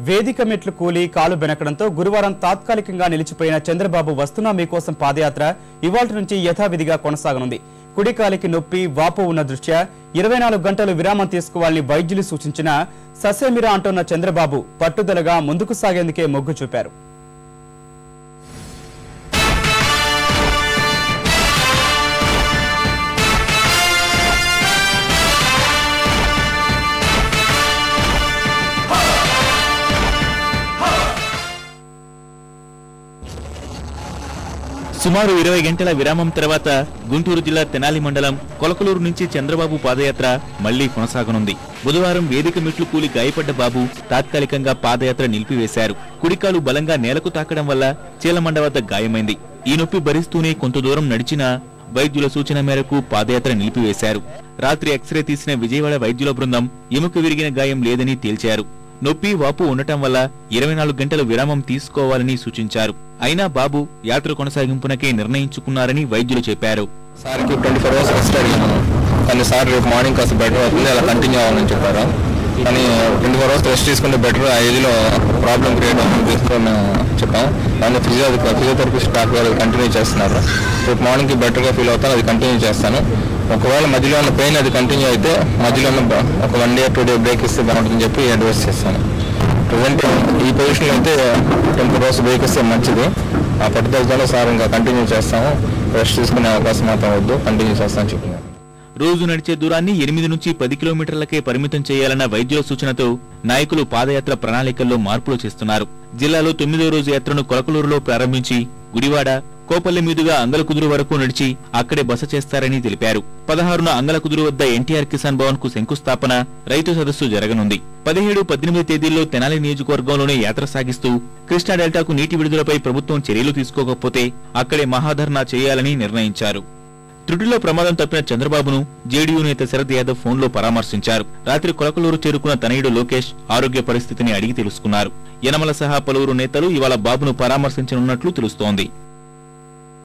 వేదిక మెట్లు కూలి కాలు బెనకడంతో గురువారం తాత్కాలికంగా నిలిచిపోయిన చంద్రబాబు వస్తున్నా మీకోసం పాదయాత్ర ఇవాల్టి నుంచి యథావిధిగా కొనసాగనుంది. కుడికాలికి నొప్పి వాపు ఉన్న దృష్ట్యా 24 గంటలు విరామం తీసుకోవాలని వైద్యులు సూచించినా ససేమిరా అంటున్న చంద్రబాబు పట్టుదలగా ముందుకు సాగేందుకే మొగ్గు చూపారు. సుమారు 20 గంటల విరామం తర్వాత గుంటూరు జిల్లా తెనాలి మండలం కొలకలూరు నుంచి చంద్రబాబు పాదయాత్ర మళ్లీ కొనసాగనుంది. బుధవారం వేదిక మెట్లు కూలి గాయపడ్డ బాబు తాత్కాలికంగా పాదయాత్ర నిలిపివేశారు. కుడికాలు బలంగా నేలకు తాకడం వల్ల చీలమండ వద్ద గాయమైంది. ఈ నొప్పి భరిస్తూనే కొంత దూరం నడిచినా వైద్యుల సూచన మేరకు పాదయాత్ర నిలిపివేశారు. రాత్రి ఎక్స్రే తీసిన విజయవాడ వైద్యుల బృందం ఎముక విరిగిన గాయం లేదని తేల్చారు. నొప్పి వాపు ఉండటం వల్ల 24 గంటల విరామం తీసుకోవాలని సూచించారు. అయినా బాబు యాత్ర కొనసాగింపునకే నిర్ణయించుకున్నారని వైద్యులు చెప్పారు. సార్కి 24 అవర్స్ రెస్ట్ అడిగాను, కానీ సార్ రేపు మార్నింగ్ కాస్త బెటర్ అవుతుంది, అలా కంటిన్యూ అవ్వాలని చెప్పారు. కానీ 24 అవర్స్ రెస్ట్ తీసుకుంటే బెటర్, ఆ ఏజ్లో ప్రాబ్లం క్రియేట్ అవుతుంది మేము చెప్పాం. కానీ ఫిజియోథెరపిస్ట్ డాక్టర్ గారు కంటిన్యూ చేస్తున్నారు. రేపు మార్నింగ్కి బెటర్గా ఫీల్ అవుతాను, అది కంటిన్యూ చేస్తాను. ఒకవేళ మధ్యలో ఉన్న పెయిన్ అది కంటిన్యూ అయితే మధ్యలో ఉన్న ఒక 1 డే 2 డే బ్రేక్ ఇస్తే బాగుంటుందని చెప్పి అడ్వైస్ చేస్తాను. ప్రజెంట్ ఈ పొజిషన్లో అయితే 24 అవర్స్ బ్రేక్ ఇస్తే మంచిది. ఆ పట్టుదలతో సార్ ఇంకా కంటిన్యూ చేస్తాము, రెస్ట్ తీసుకునే అవకాశం మాత్రం వద్దు, కంటిన్యూ చేస్తామని చెప్పినారు. రోజు నడిచే దూరాన్ని 8 నుంచి 10 కిలోమీటర్లకే పరిమితం చేయాలన్న వైద్యుల సూచనతో నాయకులు పాదయాత్ర ప్రణాళికల్లో మార్పులు చేస్తున్నారు. జిల్లాలో 9వ రోజు యాత్రను కొలకలూరులో ప్రారంభించి గుడివాడ, కోపల్లి మీదుగా అంగలకుదురు వరకు నడిచి అక్కడే బస చేస్తారని తెలిపారు. 16న అంగలకుదురు వద్ద ఎన్టీఆర్ కిసాన్ భవన్ కు శంకుస్థాపన, రైతు సదస్సు జరగనుంది. 17, 18 తేదీల్లో తెనాలి నియోజకవర్గంలోనే యాత్ర సాగిస్తూ కృష్ణా డెల్టాకు నీటి విడుదలపై ప్రభుత్వం చర్యలు తీసుకోకపోతే అక్కడే మహాధర్నా చేయాలని నిర్ణయించారు. త్రుటిలో ప్రమాదం తప్పిన చంద్రబాబును జేడీయూ నేత శరద్ యాదవ్ ఫోన్లో పరామర్శించారు. రాత్రి కొలకలూరు చేరుకున్న తనయుడు లోకేష్ ఆరోగ్య పరిస్థితిని అడిగి తెలుసుకున్నారు. యనమల సహా పలువురు నేతలు ఇవాళ బాబును పరామర్శించనున్నట్లు తెలుస్తోంది.